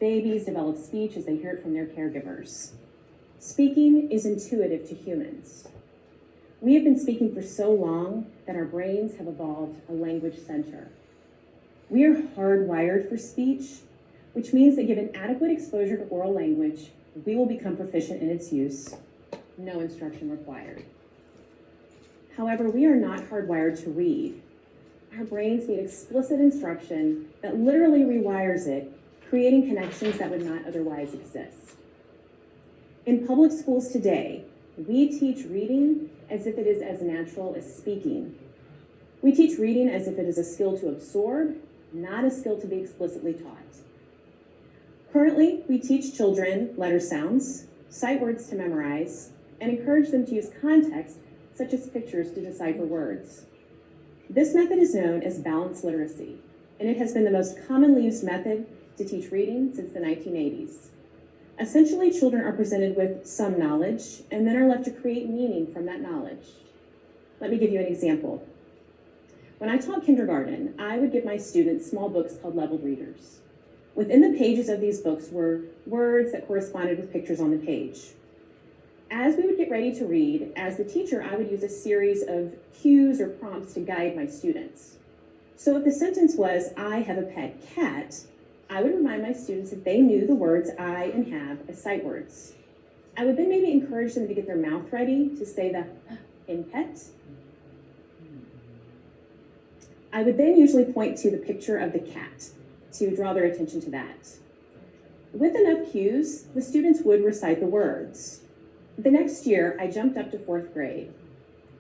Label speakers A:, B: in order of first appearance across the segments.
A: Babies develop speech as they hear it from their caregivers. Speaking is intuitive to humans. We have been speaking for so long that our brains have evolved a language center. We are hardwired for speech, which means that given adequate exposure to oral language, we will become proficient in its use, no instruction required. However, we are not hardwired to read. Our brains need explicit instruction that literally rewires it, creating connections that would not otherwise exist. In public schools today, we teach reading as if it is as natural as speaking. We teach reading as if it is a skill to absorb, not a skill to be explicitly taught. Currently, we teach children letter sounds, sight words to memorize, and encourage them to use context, such as pictures, to decipher words. This method is known as balanced literacy, and it has been the most commonly used method to teach reading since the 1980s. Essentially, children are presented with some knowledge and then are left to create meaning from that knowledge. Let me give you an example. When I taught kindergarten, I would give my students small books called leveled readers. Within the pages of these books were words that corresponded with pictures on the page. As we would get ready to read, as the teacher, I would use a series of cues or prompts to guide my students. So if the sentence was, "I have a pet cat," I would remind my students that they knew the words I and have as sight words. I would then maybe encourage them to get their mouth ready to say the in pet. I would then usually point to the picture of the cat to draw their attention to that. With enough cues, the students would recite the words. The next year, I jumped up to 4th grade,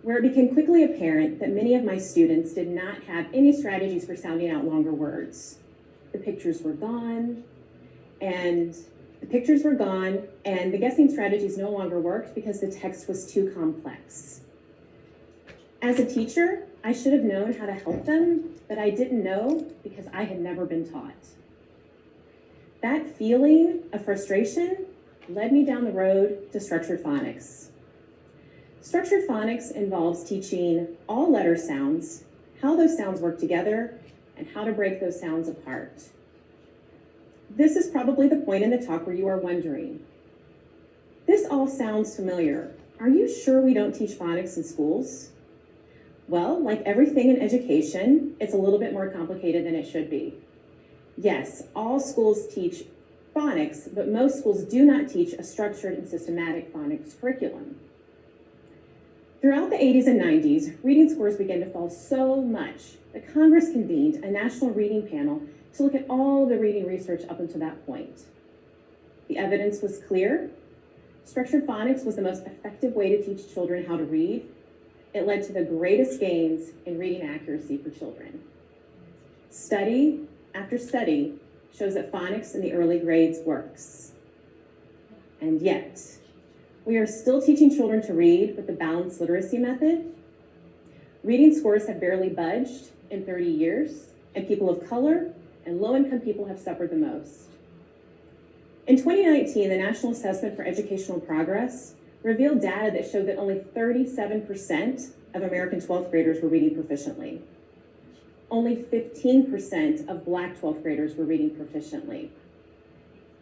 A: where it became quickly apparent that many of my students did not have any strategies for sounding out longer words. The pictures were gone, and the guessing strategies no longer worked because the text was too complex. As a teacher, I should have known how to help them, but I didn't know because I had never been taught. That feeling of frustration led me down the road to structured phonics. Structured phonics involves teaching all letter sounds, how those sounds work together, and how to break those sounds apart. This is probably the point in the talk where you are wondering, this all sounds familiar. Are you sure we don't teach phonics in schools? Well, like everything in education, it's a little bit more complicated than it should be. Yes, all schools teach phonics, but most schools do not teach a structured and systematic phonics curriculum. Throughout the 80s and 90s, reading scores began to fall so much that Congress convened a national reading panel to look at all the reading research up until that point. The evidence was clear. Structured phonics was the most effective way to teach children how to read. It led to the greatest gains in reading accuracy for children. Study after study shows that phonics in the early grades works. And yet, we are still teaching children to read with the balanced literacy method. Reading scores have barely budged in 30 years, and people of color and low-income people have suffered the most. In 2019, the National Assessment for Educational Progress revealed data that showed that only 37% of American 12th graders were reading proficiently. Only 15% of Black 12th graders were reading proficiently.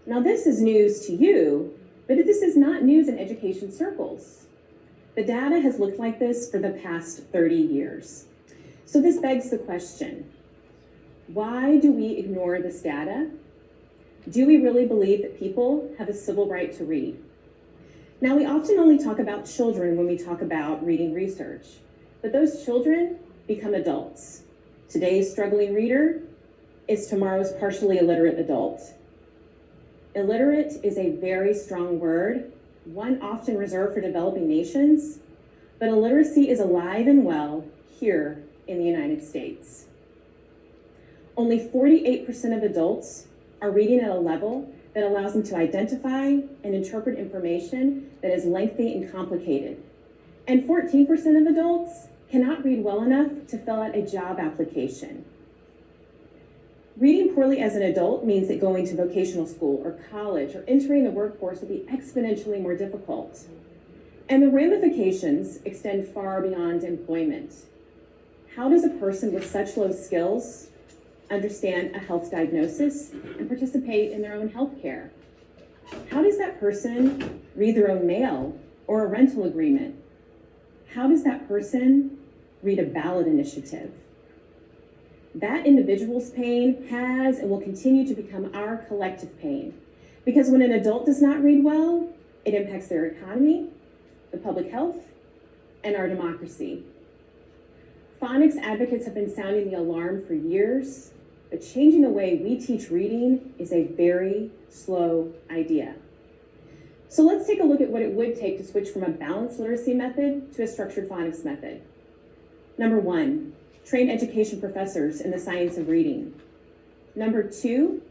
A: Now, this is news to you, but this is not news in education circles. The data has looked like this for the past 30 years. So this begs the question, why do we ignore this data? Do we really believe that people have a civil right to read? Now, we often only talk about children when we talk about reading research, but those children become adults. Today's struggling reader is tomorrow's partially illiterate adult. Illiterate is a very strong word, one often reserved for developing nations, but illiteracy is alive and well here in the United States. Only 48% of adults are reading at a level that allows them to identify and interpret information that is lengthy and complicated. And 14% of adults cannot read well enough to fill out a job application. Reading poorly as an adult means that going to vocational school or college or entering the workforce will be exponentially more difficult. And the ramifications extend far beyond employment. How does a person with such low skills understand a health diagnosis, and participate in their own health care? How does that person read their own mail or a rental agreement? How does that person read a ballot initiative? That individual's pain has and will continue to become our collective pain, because when an adult does not read well, it impacts their economy, the public health, and our democracy. Phonics advocates have been sounding the alarm for years, but changing the way we teach reading is a very slow idea. So let's take a look at what it would take to switch from a balanced literacy method to a structured phonics method. Number 1, train education professors in the science of reading. Number 2,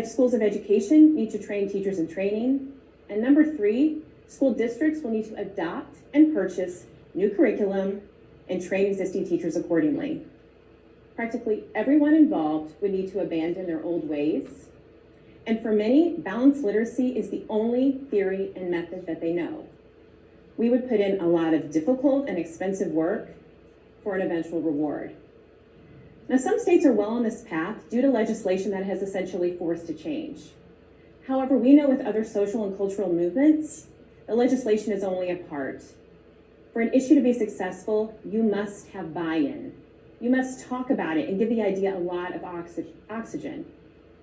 A: schools of education need to train teachers in training. And number 3, school districts will need to adopt and purchase new curriculum and train existing teachers accordingly. Practically everyone involved would need to abandon their old ways. And for many, balanced literacy is the only theory and method that they know. We would put in a lot of difficult and expensive work for an eventual reward. Now, some states are well on this path due to legislation that has essentially forced a change. However, we know with other social and cultural movements, the legislation is only a part. For an issue to be successful, you must have buy-in. You must talk about it and give the idea a lot of oxygen.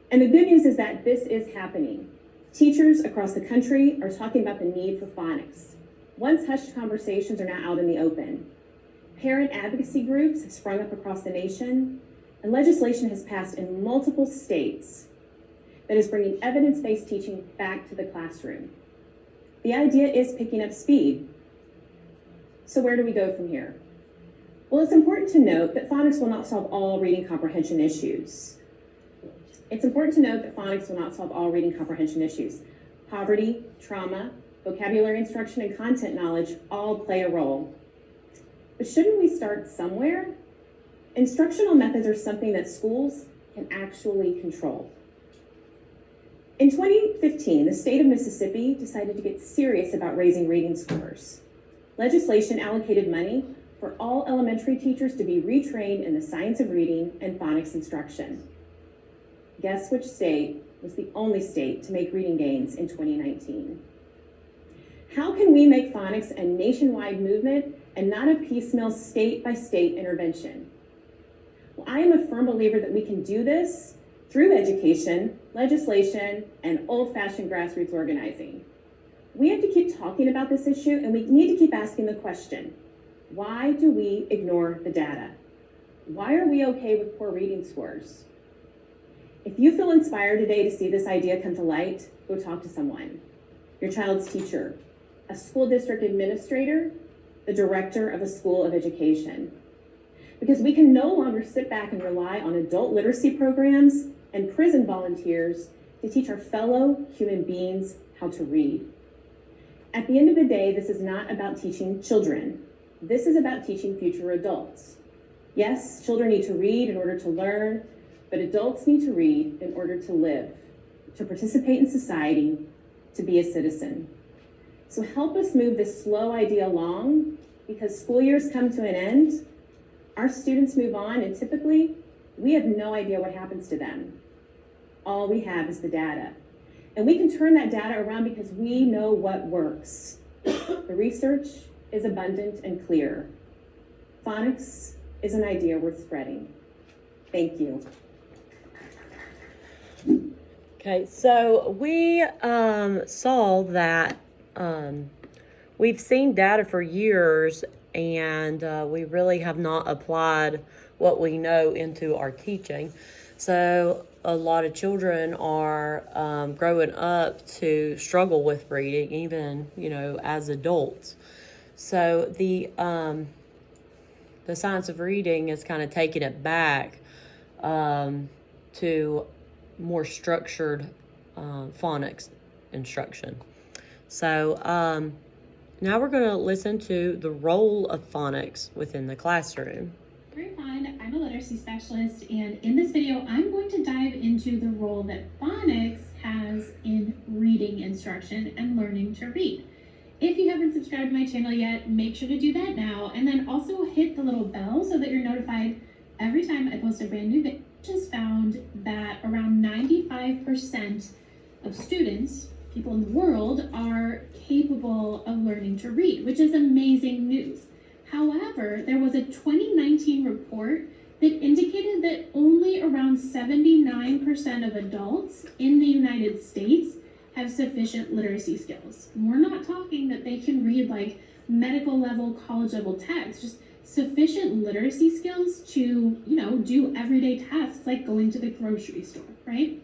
A: And the good news is that this is happening. Teachers across the country are talking about the need for phonics. Once hushed conversations are now out in the open. Parent advocacy groups have sprung up across the nation, and legislation has passed in multiple states that is bringing evidence-based teaching back to the classroom. The idea is picking up speed. So where do we go from here? Well, it's important to note that phonics will not solve all reading comprehension issues. Poverty, trauma, vocabulary instruction, and content knowledge all play a role. But shouldn't we start somewhere? Instructional methods are something that schools can actually control. In 2015, the state of Mississippi decided to get serious about raising reading scores. Legislation allocated money for all elementary teachers to be retrained in the science of reading and phonics instruction. Guess which state was the only state to make reading gains in 2019? How can we make phonics a nationwide movement and not a piecemeal state-by-state intervention? Well, I am a firm believer that we can do this through education, legislation, and old-fashioned grassroots organizing. We have to keep talking about this issue, and we need to keep asking the question, why do we ignore the data? Why are we okay with poor reading scores? If you feel inspired today to see this idea come to light, go talk to someone. Your child's teacher, a school district administrator, the director of a school of education. Because we can no longer sit back and rely on adult literacy programs and prison volunteers to teach our fellow human beings how to read. At the end of the day, this is not about teaching children. This is about teaching future adults. Yes, children need to read in order to learn, but adults need to read in order to live, to participate in society, to be a citizen. So help us move this slow idea along, because school years come to an end, our students move on, and typically, we have no idea what happens to them. All we have is the data. And we can turn that data around because we know what works. The research is abundant and clear. Phonics is an idea worth spreading. Thank you.
B: Okay, so we saw that we've seen data for years, and we really have not applied what we know into our teaching. So a lot of children are growing up to struggle with reading, even, as adults. So the science of reading is kind of taking it back to more structured phonics instruction. So now we're going to listen to the role of phonics within the classroom.
C: Hi everyone, I'm a literacy specialist, and in this video I'm going to dive into the role that phonics has in reading instruction and learning to read. If you haven't subscribed to my channel yet, make sure to do that now, and then also hit the little bell so that you're notified every time I post a brand new video. has found that around 95% of students, people in the world, are capable of learning to read, which is amazing news. However, there was a 2019 report that indicated that only around 79% of adults in the United States have sufficient literacy skills. We're not talking that they can read like medical level, college level text, just sufficient literacy skills to, do everyday tasks like going to the grocery store, right?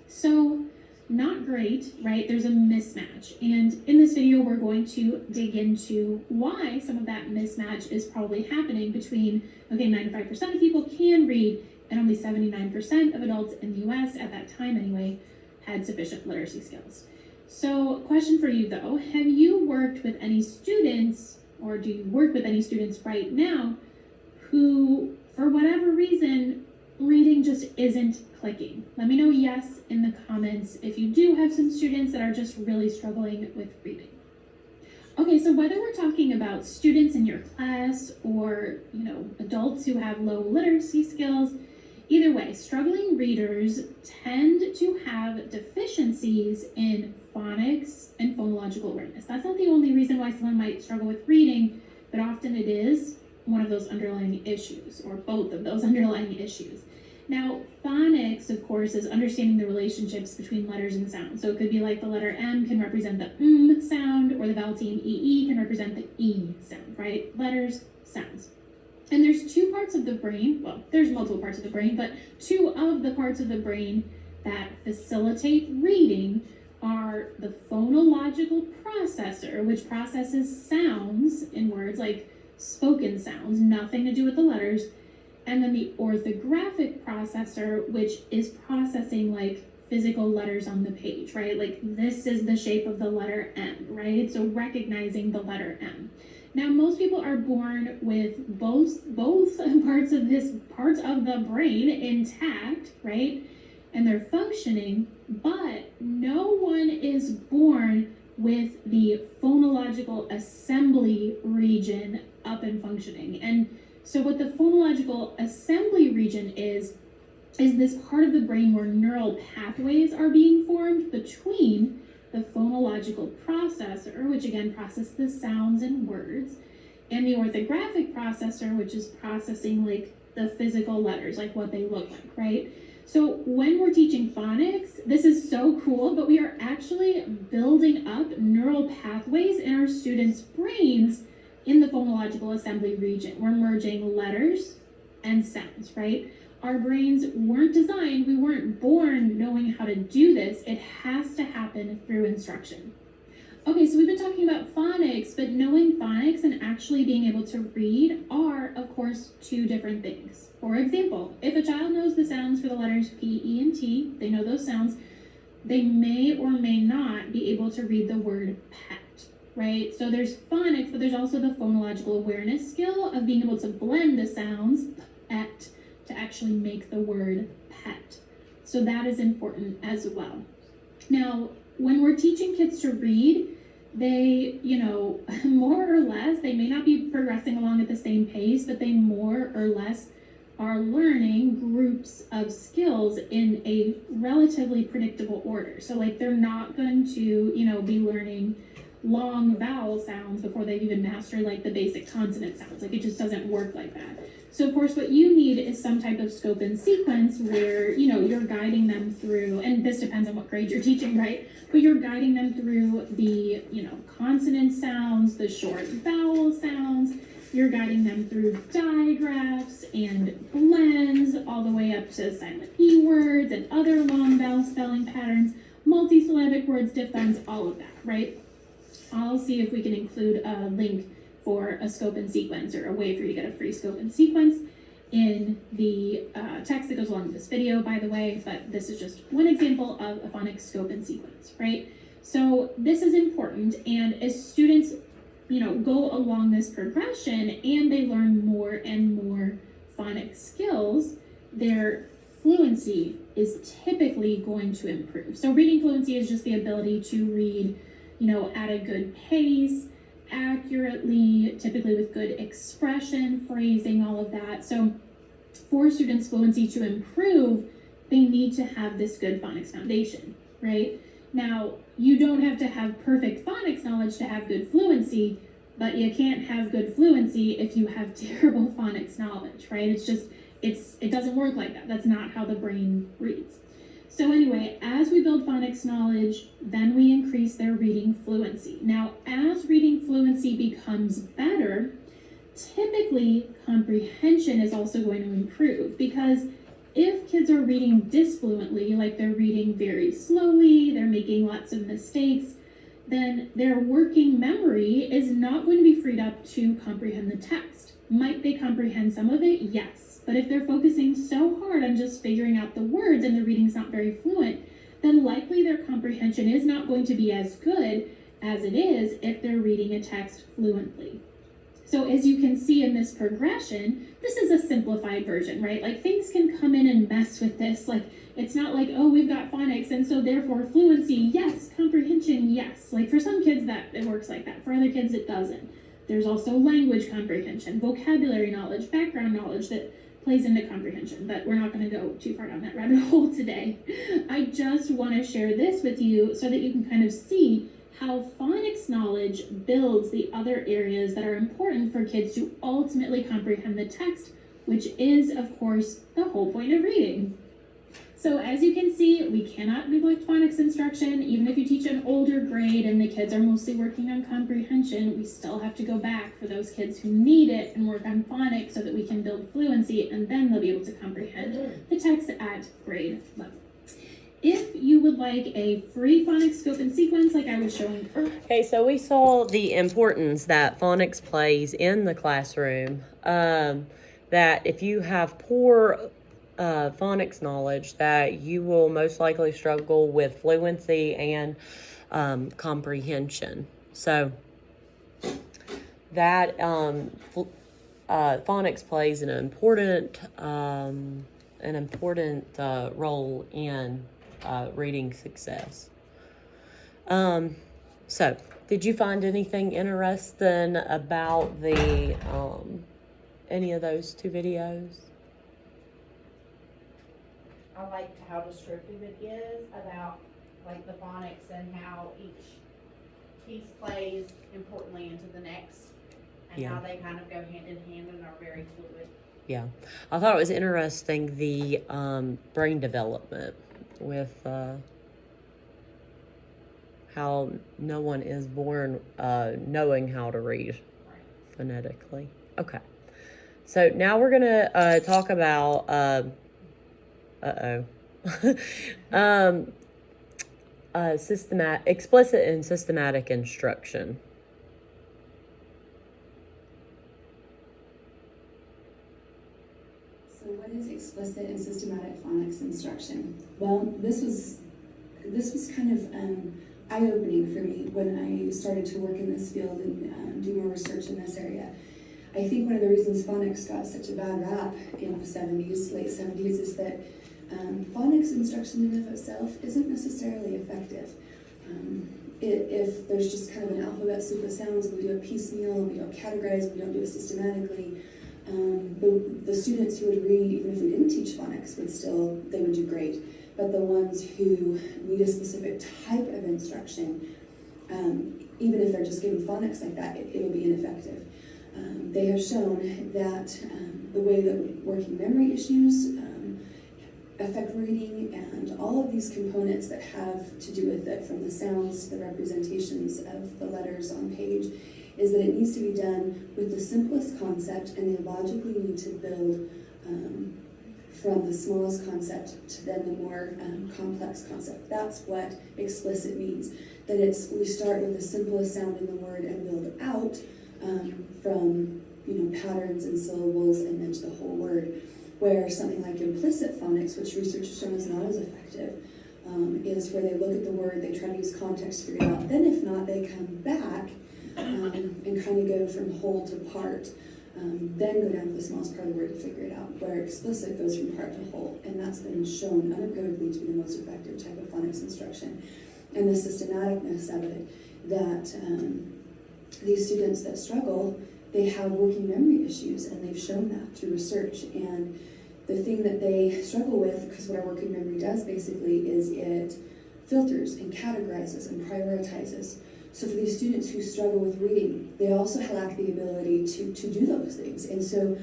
C: So not great, right? There's a mismatch. And in this video, we're going to dig into why some of that mismatch is probably happening between, 95% of people can read and only 79% of adults in the US at that time anyway had sufficient literacy skills. So question for you though, have you worked with any students, or do you work with any students right now who, for whatever reason, reading just isn't clicking? Let me know yes in the comments if you do have some students that are just really struggling with reading. Okay, so whether we're talking about students in your class or, adults who have low literacy skills, either way, struggling readers tend to have deficiencies in phonics and phonological awareness. That's not the only reason why someone might struggle with reading, but often it is one of those underlying issues, or both of those underlying issues. Now, phonics, of course, is understanding the relationships between letters and sounds. So it could be like the letter M can represent the sound, or the vowel team EE can represent the E sound, right? Letters, sounds. And there's two parts of the brain, well, there's multiple parts of the brain, but two of the parts of the brain that facilitate reading are the phonological processor, which processes sounds in words like spoken sounds, nothing to do with the letters, and then the orthographic processor, which is processing like physical letters on the page, right? Like this is the shape of the letter M, right? So recognizing the letter M. Now, most people are born with both parts of the brain intact, right? And they're functioning, but no one is born with the phonological assembly region up and functioning. And so what the phonological assembly region is this part of the brain where neural pathways are being formed between the phonological processor, which again processes the sounds and words, and the orthographic processor, which is processing like the physical letters, like what they look like, right? So when we're teaching phonics, this is so cool, but we are actually building up neural pathways in our students' brains in the phonological assembly region. We're merging letters and sounds, right? Our brains weren't designed, we weren't born knowing how to do this. It has to happen through instruction. Okay, so we've been talking about phonics, but knowing phonics and actually being able to read are, of course, two different things. For example, if a child knows the sounds for the letters P, E, and T, they know those sounds, they may or may not be able to read the word pet, right? So there's phonics, but there's also the phonological awareness skill of being able to blend the sounds, pet, to actually make the word pet. So that is important as well. Now, when we're teaching kids to read, they, more or less, they may not be progressing along at the same pace, but they more or less are learning groups of skills in a relatively predictable order. So like they're not going to, be learning long vowel sounds before they've even mastered like the basic consonant sounds. Like it just doesn't work like that. So of course what you need is some type of scope and sequence where, you're guiding them through, and this depends on what grade you're teaching, right? But you're guiding them through the, consonant sounds, the short vowel sounds. You're guiding them through digraphs and blends all the way up to silent E words and other long vowel spelling patterns, multisyllabic words, diphthongs, all of that, right? I'll see if we can include a link for a scope and sequence, or a way for you to get a free scope and sequence in the text that goes along with this video, by the way, but this is just one example of a phonics scope and sequence, right? So this is important, and as students, go along this progression and they learn more and more phonics skills, their fluency is typically going to improve. So reading fluency is just the ability to read, at a good pace, accurately, typically with good expression, phrasing, all of that. So for students' fluency to improve, they need to have this good phonics foundation, right? Now, you don't have to have perfect phonics knowledge to have good fluency, but you can't have good fluency if you have terrible phonics knowledge, right? It doesn't work like that. That's not how the brain reads. So anyway, as we build phonics knowledge, then we increase their reading fluency. Now, as reading fluency becomes better, typically comprehension is also going to improve, because if kids are reading disfluently, like they're reading very slowly, they're making lots of mistakes, then their working memory is not going to be freed up to comprehend the text. Might they comprehend some of it? Yes. But if they're focusing so hard on just figuring out the words and the reading's not very fluent, then likely their comprehension is not going to be as good as it is if they're reading a text fluently. So as you can see in this progression, this is a simplified version, right? Like things can come in and mess with this. Like it's not like, oh, we've got phonics and so therefore fluency, yes, comprehension, yes. Like for some kids that it works like that. For other kids it doesn't. There's also language comprehension, vocabulary knowledge, background knowledge that plays into comprehension, but we're not going to go too far down that rabbit hole today. I just want to share this with you so that you can kind of see how phonics knowledge builds the other areas that are important for kids to ultimately comprehend the text, which is, of course, the whole point of reading. So as you can see, we cannot neglect phonics instruction. Even if you teach an older grade and the kids are mostly working on comprehension, we still have to go back for those kids who need it and work on phonics so that we can build fluency, and then they'll be able to comprehend the text at grade level. If you would like a free phonics scope and sequence like I was showing earlier.
B: Okay, so we saw the importance that phonics plays in the classroom. That if you have poor phonics knowledge, that you will most likely struggle with fluency and comprehension. So that phonics plays an important role in reading success. So did you find anything interesting about the any of those two videos?
D: I liked how descriptive it is about like the phonics and how each piece plays importantly into the next, and how they kind of go hand in hand and are very fluid.
B: Yeah, I thought it was interesting, the brain development with how no one is born knowing how to read phonetically. Okay, so now we're gonna talk about explicit and systematic instruction.
E: So what is explicit and systematic phonics instruction? Well, this was kind of eye-opening for me when I started to work in this field and do more research in this area. I think one of the reasons phonics got such a bad rap in the 70s, late 70s, is that phonics instruction in and of itself isn't necessarily effective. If there's just kind of an alphabet soup of sounds, we do it piecemeal, we don't categorize, we don't do it systematically. The students who would read, even if we didn't teach phonics, they would do great. But the ones who need a specific type of instruction, even if they're just given phonics like that, it'll be ineffective. They have shown that the way that working memory issues affect reading, and all of these components that have to do with it, from the sounds to the representations of the letters on page, is that it needs to be done with the simplest concept, and they logically need to build from the smallest concept to then the more complex concept. That's what explicit means. That we start with the simplest sound in the word and build out from patterns and syllables and then to the whole word. Where something like implicit phonics, which research has shown is not as effective, is where they look at the word, they try to use context to figure it out. Then if not, they come back and kind of go from whole to part, then go down to the smallest part of the word to figure it out, where explicit goes from part to whole. And that's been shown unequivocally to be the most effective type of phonics instruction. And the systematicness of it, that these students that struggle, they have working memory issues, and they've shown that through research. And The thing that they struggle with, because what our working memory does basically is it filters and categorizes and prioritizes. So for these students who struggle with reading, they also lack the ability to do those things. And so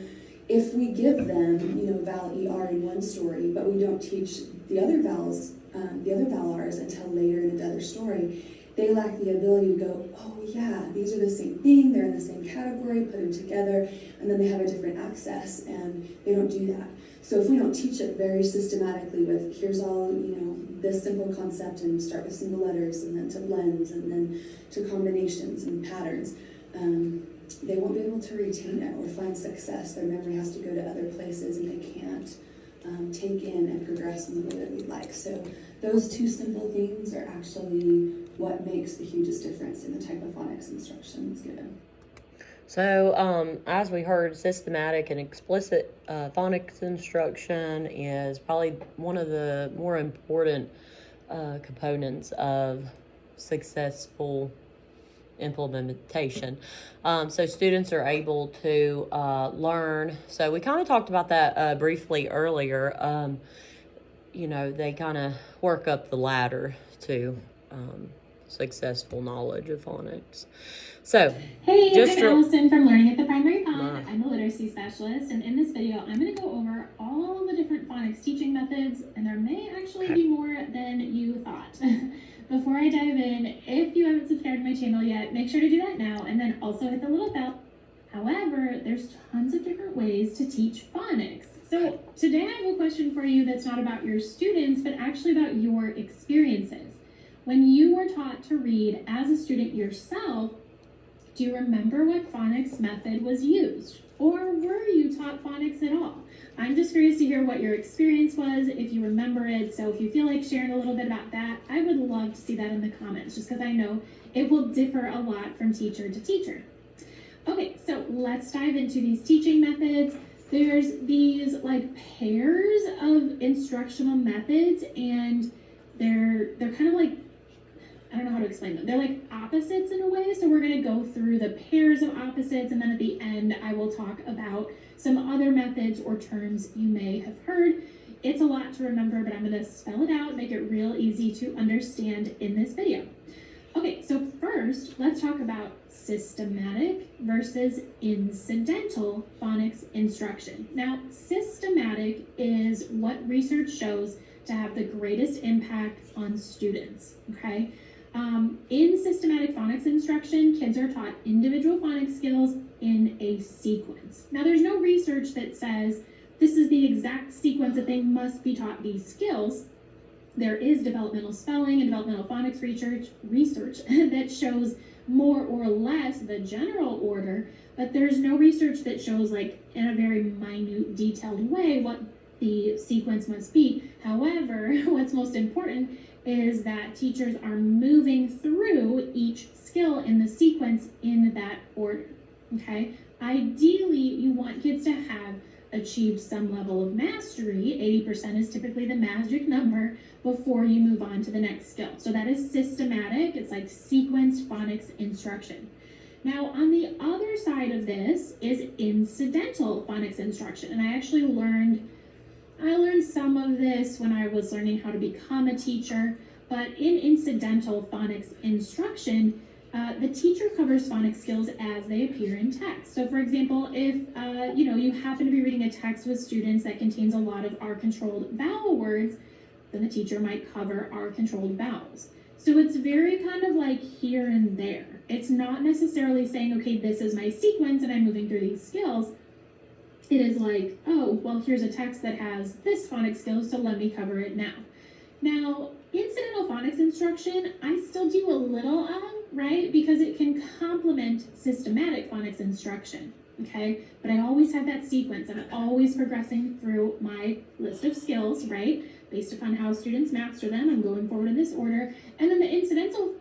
E: if we give them, vowel ER in one story, but we don't teach the other vowels, the other vowel R's until later in another story, they lack the ability to go, oh yeah, these are the same thing, they're in the same category, put them together, and then they have a different access, and they don't do that. So if we don't teach it very systematically with, here's all, this simple concept, and start with single letters, and then to blends, and then to combinations and patterns, they won't be able to retain it or find success. Their memory has to go to other places, and they can't take in and progress in the way that we'd like. So those two simple things are actually what makes the hugest difference in the type of phonics instruction that's given.
B: So, as we heard, systematic and explicit phonics instruction is probably one of the more important components of successful implementation. So students are able to learn. So we kind of talked about that briefly earlier. They kind of work up the ladder to successful knowledge of phonics. So,
C: Hey,
B: just
C: I'm Allison from Learning at the Primary Pond. I'm a literacy specialist, and in this video, I'm going to go over all the different phonics teaching methods, and there may actually be more than you thought. Before I dive in, if you haven't subscribed to my channel yet, make sure to do that now, and then also hit the little bell. However, there's tons of different ways to teach phonics. So today I have a question for you that's not about your students, but actually about your experiences. When you were taught to read as a student yourself, do you remember what phonics method was used? Or were you taught phonics at all? I'm just curious to hear what your experience was, if you remember it. So if you feel like sharing a little bit about that, I would love to see that in the comments, just because I know it will differ a lot from teacher to teacher. Okay, so let's dive into these teaching methods. There's these pairs of instructional methods, and they're kind of like, I don't know how to explain them. They're like opposites in a way. So we're going to go through the pairs of opposites, and then at the end, I will talk about some other methods or terms you may have heard. It's a lot to remember, but I'm going to spell it out, make it real easy to understand in this video. Okay, so first, let's talk about systematic versus incidental phonics instruction. Now, systematic is what research shows to have the greatest impact on students, okay? In systematic phonics instruction, kids are taught individual phonics skills in a sequence. Now, there's no research that says this is the exact sequence that they must be taught these skills. There is developmental spelling and developmental phonics research that shows more or less the general order, but there's no research that shows in a very minute, detailed way what the sequence must be. However, what's most important is that teachers are moving through each skill in the sequence in that order, okay? Ideally, you want kids to have achieved some level of mastery. 80% is typically the magic number before you move on to the next skill. So that is systematic. It's like sequenced phonics instruction. Now, on the other side of this is incidental phonics instruction. And I actually learned some of this when I was learning how to become a teacher, but in incidental phonics instruction, the teacher covers phonics skills as they appear in text. So for example, if you happen to be reading a text with students that contains a lot of R-controlled vowel words, then the teacher might cover R-controlled vowels. So it's very kind of like here and there. It's not necessarily saying, okay, this is my sequence and I'm moving through these skills. It is like, oh, well, here's a text that has this phonics skill, so let me cover it now. Now, incidental phonics instruction, I still do a little of, right? Because it can complement systematic phonics instruction, okay? But I always have that sequence. I'm always progressing through my list of skills, right? Based upon how students master them, I'm going forward in this order. And then the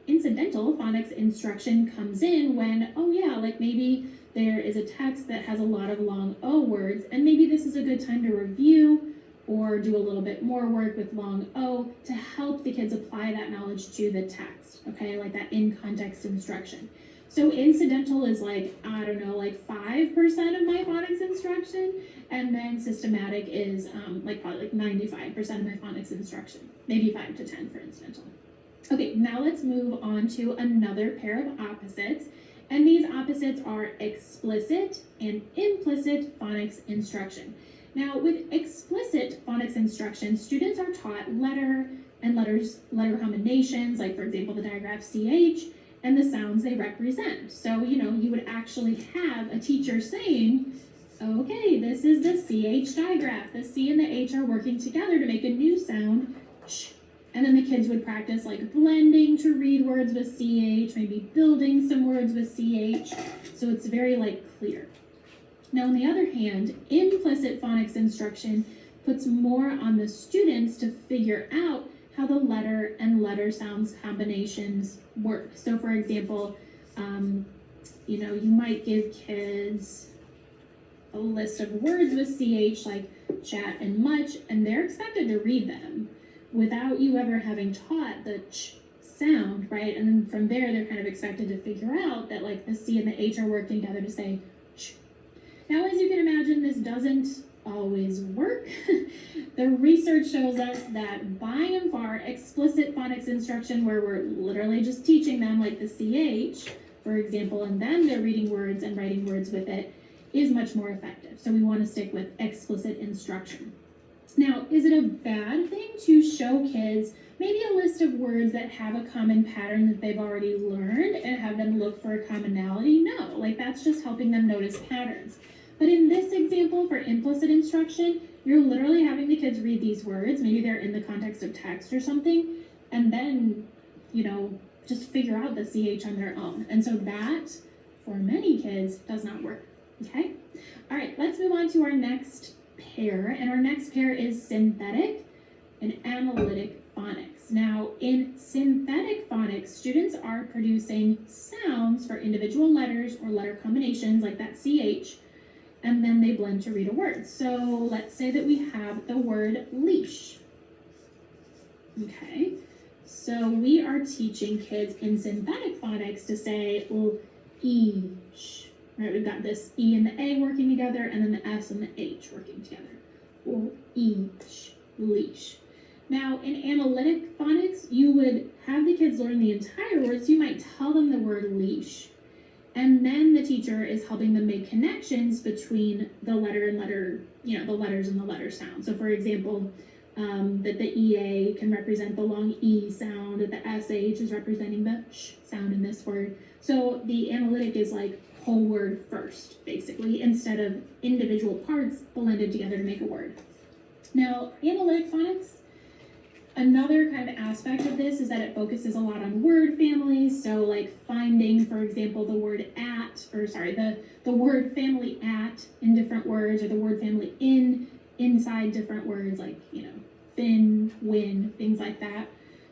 C: incidental phonics instruction comes in when, oh yeah, maybe there is a text that has a lot of long O words, and maybe this is a good time to review or do a little bit more work with long O to help the kids apply that knowledge to the text, okay, like that in context instruction. So incidental is like, I don't know, like 5% of my phonics instruction, and then systematic is like probably like 95% of my phonics instruction, maybe 5 to 10 for incidental. Okay, now let's move on to another pair of opposites, and these opposites are explicit and implicit phonics instruction. Now, with explicit phonics instruction, students are taught letter combinations, like for example, the digraph CH, and the sounds they represent. So, you would actually have a teacher saying, okay, this is the CH digraph. The C and the H are working together to make a new sound, sh. And then the kids would practice like blending to read words with CH, maybe building some words with CH. So it's very like clear. Now, on the other hand, implicit phonics instruction puts more on the students to figure out how the letter and letter sounds combinations work. So for example, you might give kids a list of words with CH like chat and much, and they're expected to read them without you ever having taught the ch sound, right? And then from there, they're kind of expected to figure out that like the C and the H are working together to say ch. Now, as you can imagine, this doesn't always work. The research shows us that by and far, explicit phonics instruction, where we're literally just teaching them like the CH, for example, and then they're reading words and writing words with it, is much more effective. So we want to stick with explicit instruction. Now, is it a bad thing to show kids maybe a list of words that have a common pattern that they've already learned and have them look for a commonality? No, like that's just helping them notice patterns. But in this example for implicit instruction, you're literally having the kids read these words, maybe they're in the context of text or something, and then, just figure out the CH on their own. And so that, for many kids, does not work, okay? All right, let's move on to our next pair, and our next pair is synthetic and analytic phonics. Now, in synthetic phonics, students are producing sounds for individual letters or letter combinations like that CH, and then they blend to read a word. So let's say that we have the word leash. Okay, so we are teaching kids in synthetic phonics to say leash. Right, we've got this E and the A working together, and then the S and the H working together. Leash, leash. Now, in analytic phonics, you would have the kids learn the entire word, so you might tell them the word leash. And then the teacher is helping them make connections between the letter and letter, the letters and the letter sound. So for example, that the EA can represent the long E sound, and the SH is representing the sh sound in this word. So the analytic is like whole word first, basically, instead of individual parts blended together to make a word. Now, analytic phonics, another kind of aspect of this is that it focuses a lot on word families. So like finding, for example, the word the word family at in different words, or the word family inside different words, like, fin, win, things like that.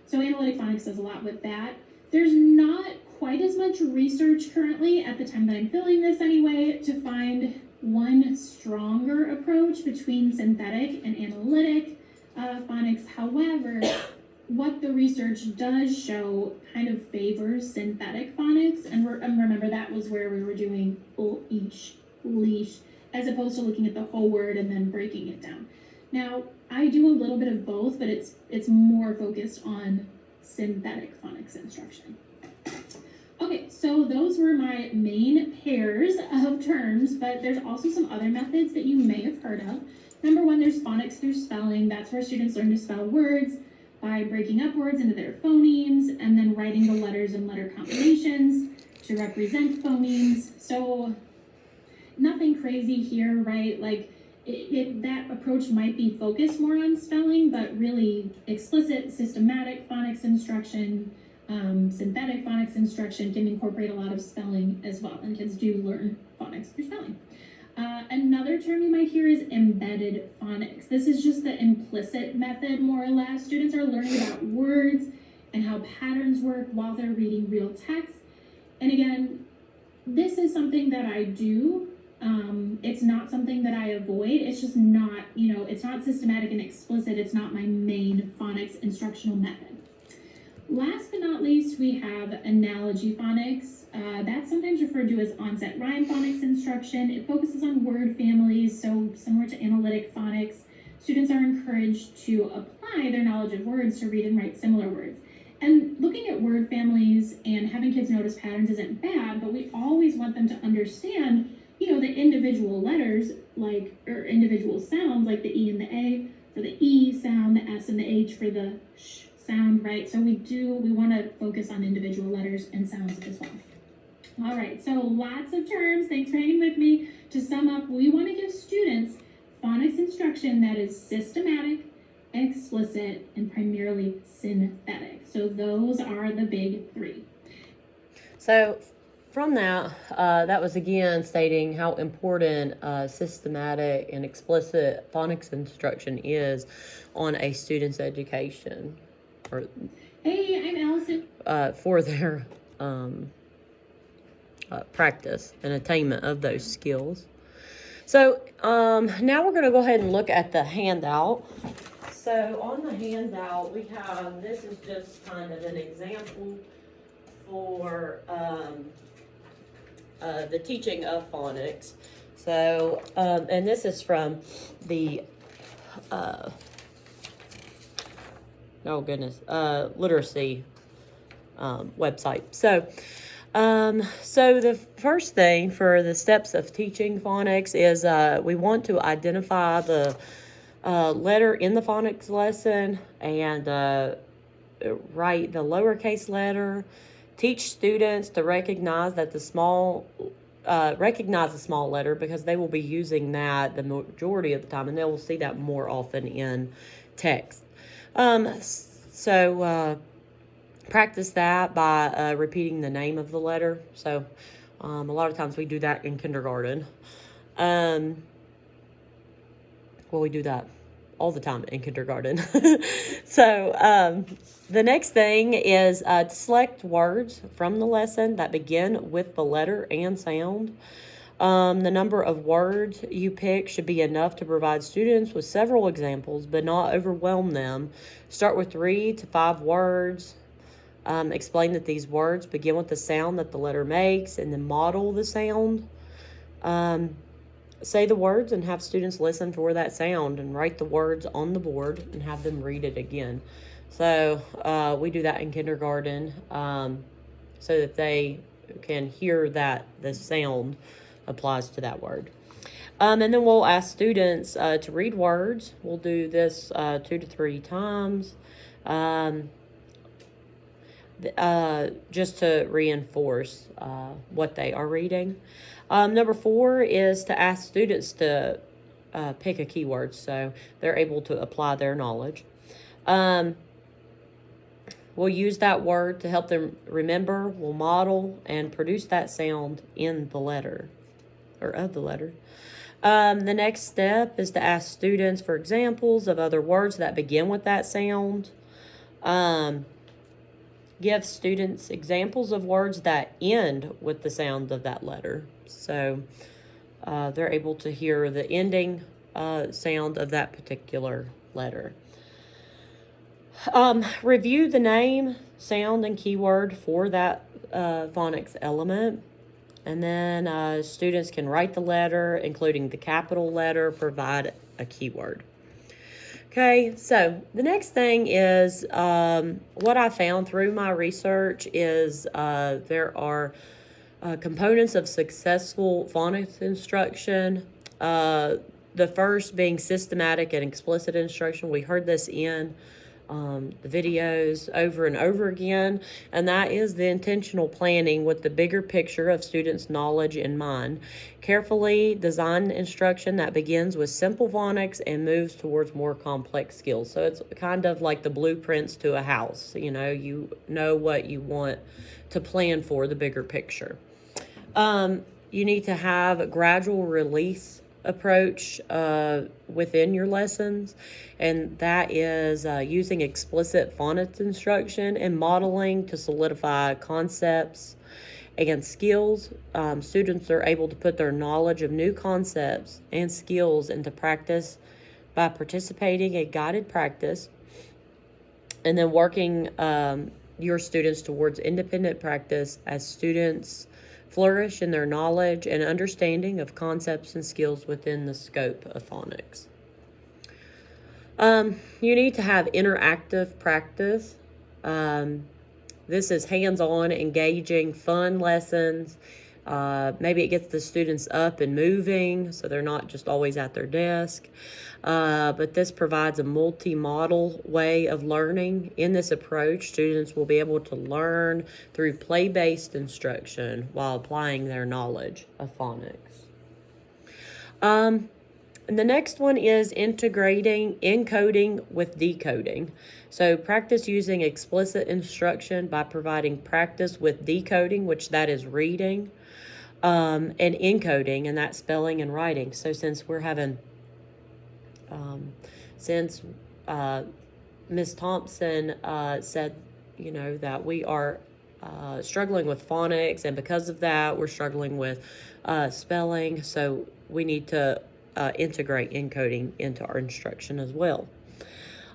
C: So analytic phonics does a lot with that. There's not quite as much research currently, at the time that I'm filming this anyway, to find one stronger approach between synthetic and analytic phonics. However, what the research does show kind of favors synthetic phonics, and remember that was where we were doing leash, as opposed to looking at the whole word and then breaking it down. Now, I do a little bit of both, but it's more focused on synthetic phonics instruction. Okay, so those were my main pairs of terms, but there's also some other methods that you may have heard of. Number one, there's phonics through spelling. That's where students learn to spell words by breaking up words into their phonemes and then writing the letters and letter combinations to represent phonemes. So nothing crazy here, right? Like that approach might be focused more on spelling, but really explicit, systematic phonics instruction, synthetic phonics instruction can incorporate a lot of spelling as well, and kids do learn phonics through spelling. Another term you might hear is embedded phonics. This is just the implicit method, more or less. Students are learning about words and how patterns work while they're reading real text. And again, this is something that I do. It's not something that I avoid. It's just not, it's not systematic and explicit. It's not my main phonics instructional method. Last but not least, we have analogy phonics. That's sometimes referred to as onset rhyme phonics instruction. It focuses on word families, so similar to analytic phonics. Students are encouraged to apply their knowledge of words to read and write similar words. And looking at word families and having kids notice patterns isn't bad, but we always want them to understand, the individual letters, or individual sounds, like the E and the A for the E sound, the S and the H for the sh sound, right? So we want to focus on individual letters and sounds as well. All right, so lots of terms. Thanks for hanging with me. To sum up, we want to give students phonics instruction that is systematic, explicit, and primarily synthetic. So those are the big three.
B: So from that, that was again stating how important systematic and explicit phonics instruction is on a student's education, or
C: Hey, I'm Allison.
B: for their practice and attainment of those skills. So now we're going to go ahead and look at the handout. So on the handout, we have, this is just kind of an example for the teaching of phonics. So, and this is from the, literacy website. So the first thing for the steps of teaching phonics is we want to identify the letter in the phonics lesson and write the lowercase letter. Teach students to recognize that the small letter, because they will be using that the majority of the time, and they will see that more often in text. Practice that by repeating the name of the letter. So a lot of times we do that in kindergarten. We do that all the time in kindergarten. So the next thing is to select words from the lesson that begin with the letter and sound. The number of words you pick should be enough to provide students with several examples, but not overwhelm them. Start with 3 to 5 words. Explain that these words begin with the sound that the letter makes, and then model the sound. Say the words and have students listen for that sound, and write the words on the board and have them read it again. So we do that in kindergarten so that they can hear that the sound applies to that word. And then we'll ask students to read words. We'll do this 2 to 3 times. Just to reinforce what they are reading. Number 4 is to ask students to pick a keyword so they're able to apply their knowledge. We'll use that word to help them remember. We'll model and produce that sound in the letter, or of the letter. The next step is to ask students for examples of other words that begin with that sound. Give students examples of words that end with the sound of that letter. So they're able to hear the ending sound of that particular letter. Review the name, sound, and keyword for that phonics element. And then students can write the letter, including the capital letter, provide a keyword. Okay, so the next thing is what I found through my research is there are components of successful phonics instruction. The first being systematic and explicit instruction. We heard this in the videos over and over again, and that is the intentional planning with the bigger picture of students' knowledge in mind. Carefully design instruction that begins with simple phonics and moves towards more complex skills. So it's kind of like the blueprints to a house. You know what you want to plan for, the bigger picture. You need to have a gradual release approach within your lessons, and that is using explicit phonics instruction and modeling to solidify concepts and skills. Students are able to put their knowledge of new concepts and skills into practice by participating in guided practice, and then working your students towards independent practice as students flourish in their knowledge and understanding of concepts and skills within the scope of phonics. You need to have interactive practice. This is hands-on, engaging, fun lessons. Maybe it gets the students up and moving, so they're not just always at their desk. But this provides a multi-model way of learning. In this approach, students will be able to learn through play-based instruction while applying their knowledge of phonics. And the next one is integrating encoding with decoding. So practice using explicit instruction by providing practice with decoding, which that is reading, and encoding, and that's spelling and writing. So since we're having, Ms. Thompson said, that we are struggling with phonics, and because of that, we're struggling with spelling. So we need to integrate encoding into our instruction as well.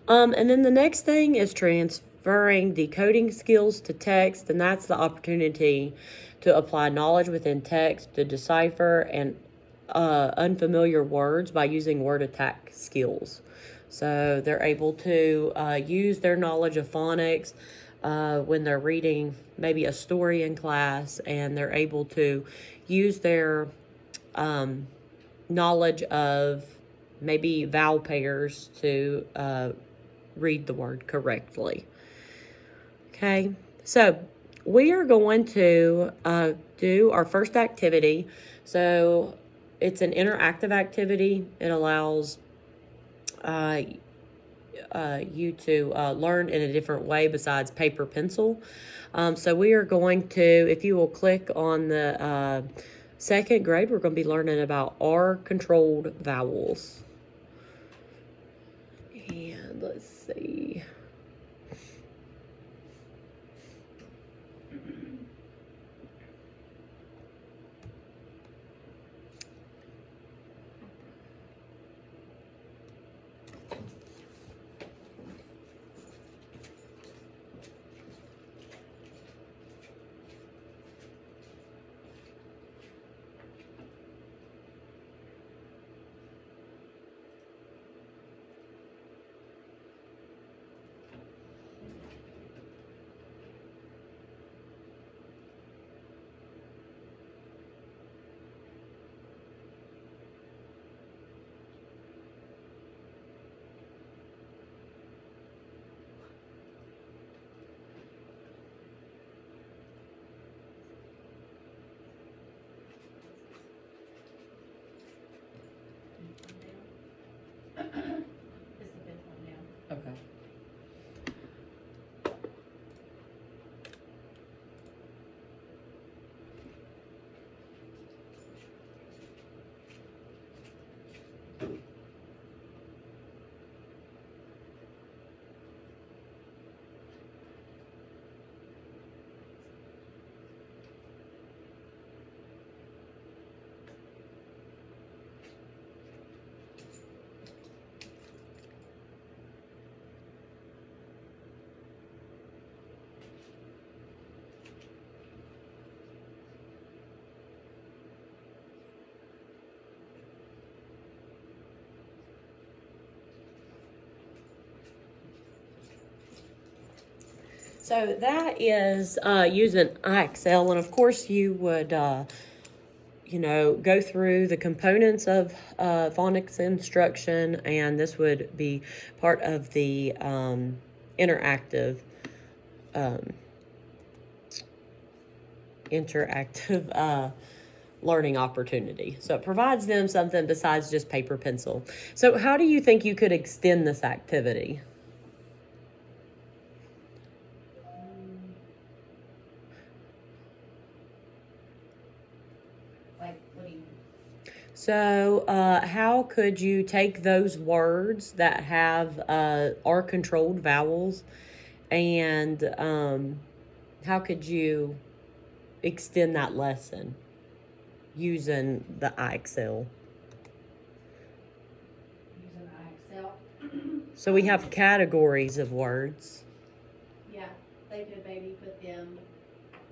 B: And then the next thing is transferring decoding skills to text, and that's the opportunity to apply knowledge within text to decipher and unfamiliar words by using word attack skills. So they're able to use their knowledge of phonics when they're reading maybe a story in class, and they're able to use their knowledge of maybe vowel pairs to read the word correctly. Okay, so we are going to do our first activity. So it's an interactive activity. It allows you to learn in a different way besides paper pencil. So we are going to, if you will click on the second grade, we're going to be learning about R-controlled vowels. And let's see.
D: It's the fifth one down.
B: Okay. So that is using IXL, and of course you would, go through the components of phonics instruction, and this would be part of the interactive learning opportunity. So it provides them something besides just paper pencil. So how do you think you could extend this activity?
D: Like, what do you mean?
B: So how could you take those words that have R-controlled vowels, and how could you extend that lesson using the IXL?
D: Using IXL?
B: So we have categories of words.
D: Yeah, they could maybe put them,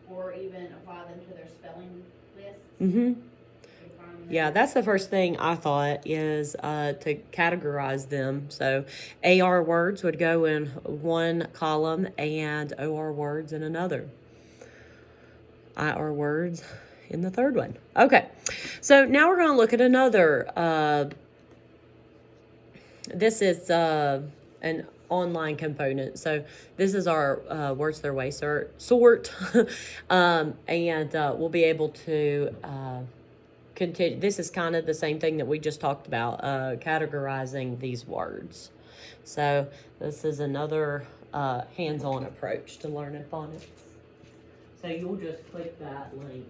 D: or even apply them to their spelling lists.
B: Mm-hmm.
D: Could find them
B: Yeah,
D: there.
B: that's the first thing I thought is to categorize them. So AR words would go in one column and OR words in another. IR words in the third one. Okay, so now we're going to look at another. This is an online component. So this is our words their way sort. And we'll be able to continue. This is kind of the same thing that we just talked about, categorizing these words. So this is another hands-on approach to learning phonics. So you'll just click that link.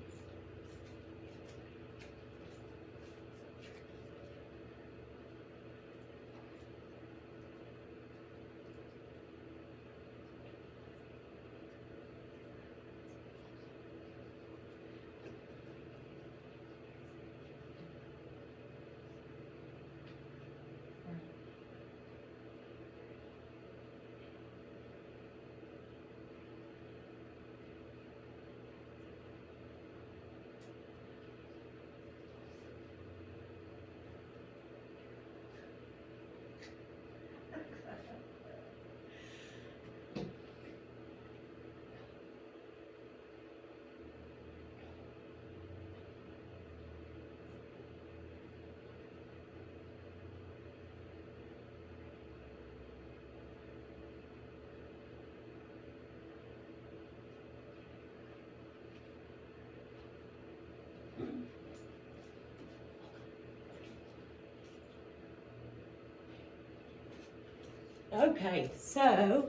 B: Okay, so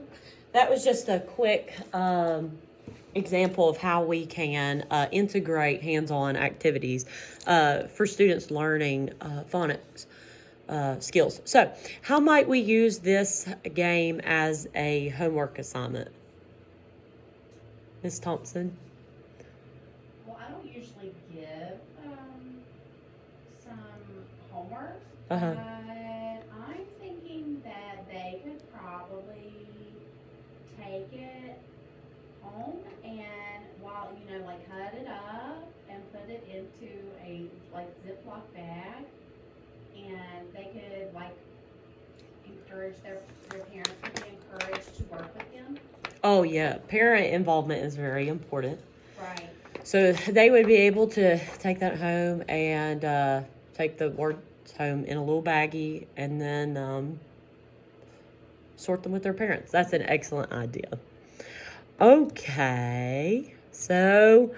B: that was just a quick example of how we can integrate hands-on activities for students learning phonics skills. So, how might we use this game as a homework assignment? Ms. Thompson?
D: Well, I don't usually give some homework,
B: Uh-huh.
D: but I'm thinking that they could probably take it home and while, like cut it up and put it into a like Ziploc bag, and they could like encourage their parents would be encouraged to work with them.
B: Oh, yeah. Parent involvement is very important.
D: Right.
B: So they would be able to take that home and take the words home in a little baggie and then sort them with their parents. That's an excellent idea. Okay, so,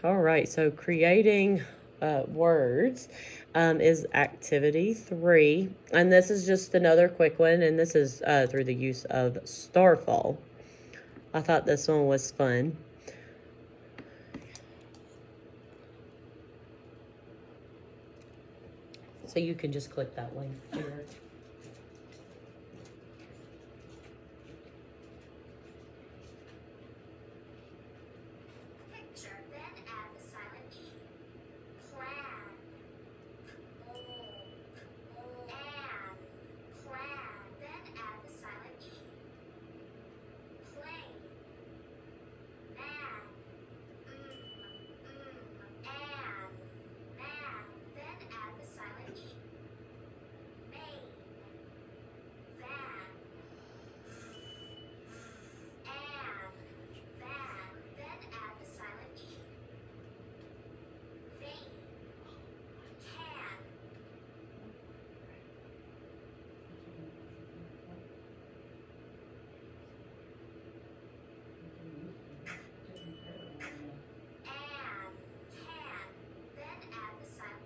B: all right, so creating words is activity 3, and this is just another quick one, and this is through the use of Starfall. I thought this one was fun. So you can just click that link here.
F: Picture, then add the silent E. Plan. And. Plan, then add the silent E. Plane. Man. And. Man, then add the silent E. Main. Van. And. Van, then add the silent E. Vein. Can. And. Can, then add the silent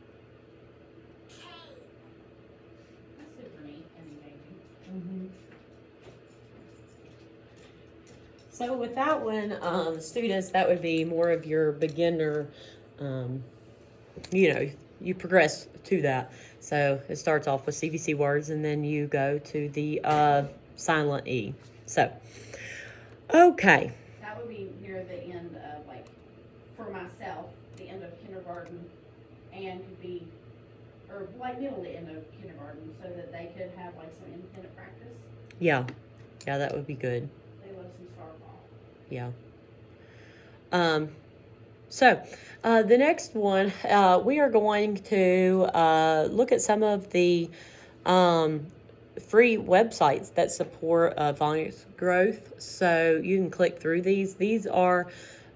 F: cane.
D: That's super neat and engaging.
B: So with that one, students, that would be more of your beginner, you progress to that. So it starts off with CVC words and then you go to the silent E. So, okay.
D: That would be near the end of, like, for myself, the end of kindergarten, and could be, or like middle to end of kindergarten, so that they could have like some independent practice.
B: Yeah. Yeah, that would be good.
D: They love some Star Ball.
B: Yeah. So, the next one, we are going to look at some of the free websites that support phonics growth. So you can click through these. These are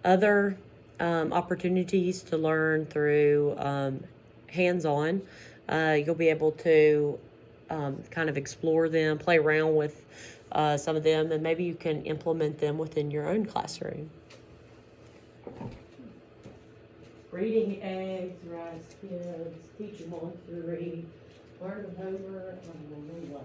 B: other opportunities to learn through hands-on. You'll be able to kind of explore them, play around with some of them, and maybe you can implement them within your own classroom. Reading eggs, rise kids, teach them on to read, learn them over and love.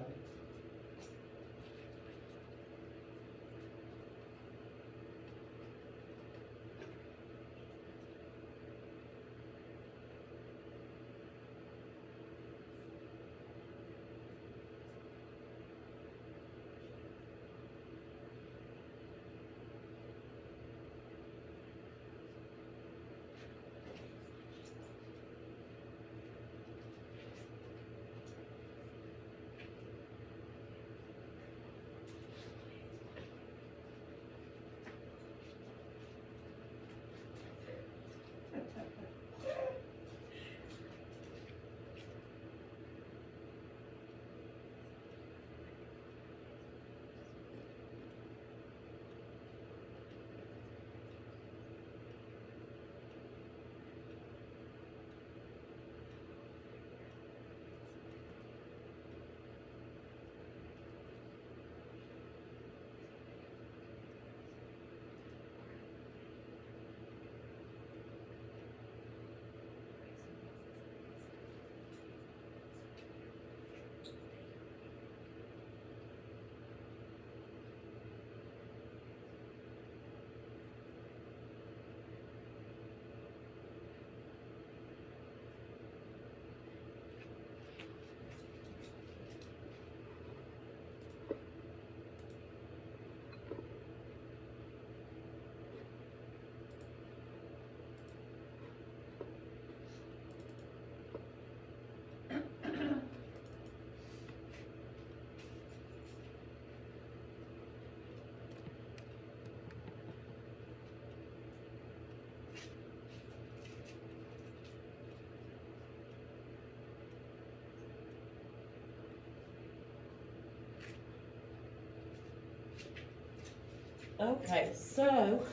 B: Okay, so,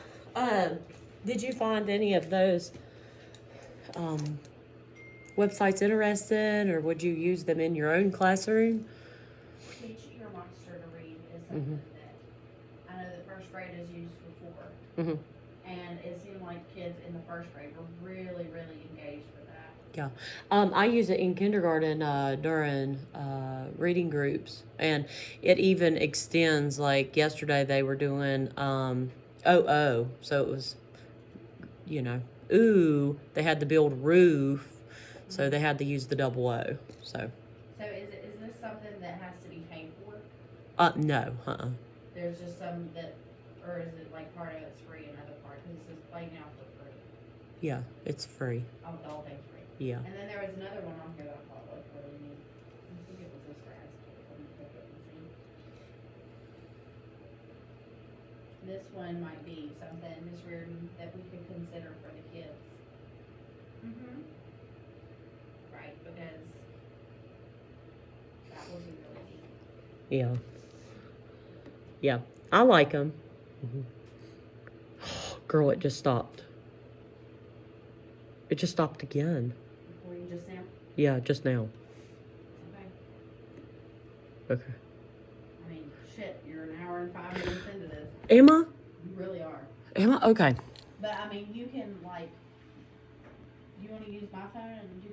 B: did you find any of those websites interesting, or would you use them in your own classroom?
D: Teach your monster to read is something that I know the first grade has used before.
B: Mhm.
D: And it seemed like kids in the first grade were really, really engaged for that.
B: Yeah, I use it in kindergarten during reading groups, and it even extends. Like yesterday, they were doing so it was, you know, ooh, they had to build roof, so they had to use the double O. So,
D: So is this something that has to be paid for?
B: no,
D: There's just some that, or is it like part of it's free and other part? Because it says play now for free.
B: yeah, it's free.
D: Oh, the whole thing's free.
B: Yeah.
D: And then there was another one on here that I thought looked really neat. I think it was this grass. Let me click it and see. This one might be something, Ms. Reardon, that we could consider for the kids. Right, because that would be really neat.
B: Yeah. Yeah, I like them. Girl, it just stopped. It just stopped again.
D: Before you just now?
B: Yeah, just now.
D: Okay.
B: Okay.
D: I mean, shit, you're an hour and 5 minutes into this.
B: Am I?
D: You really are.
B: Am I? Okay.
D: But I mean, you can like, you want to use my phone and you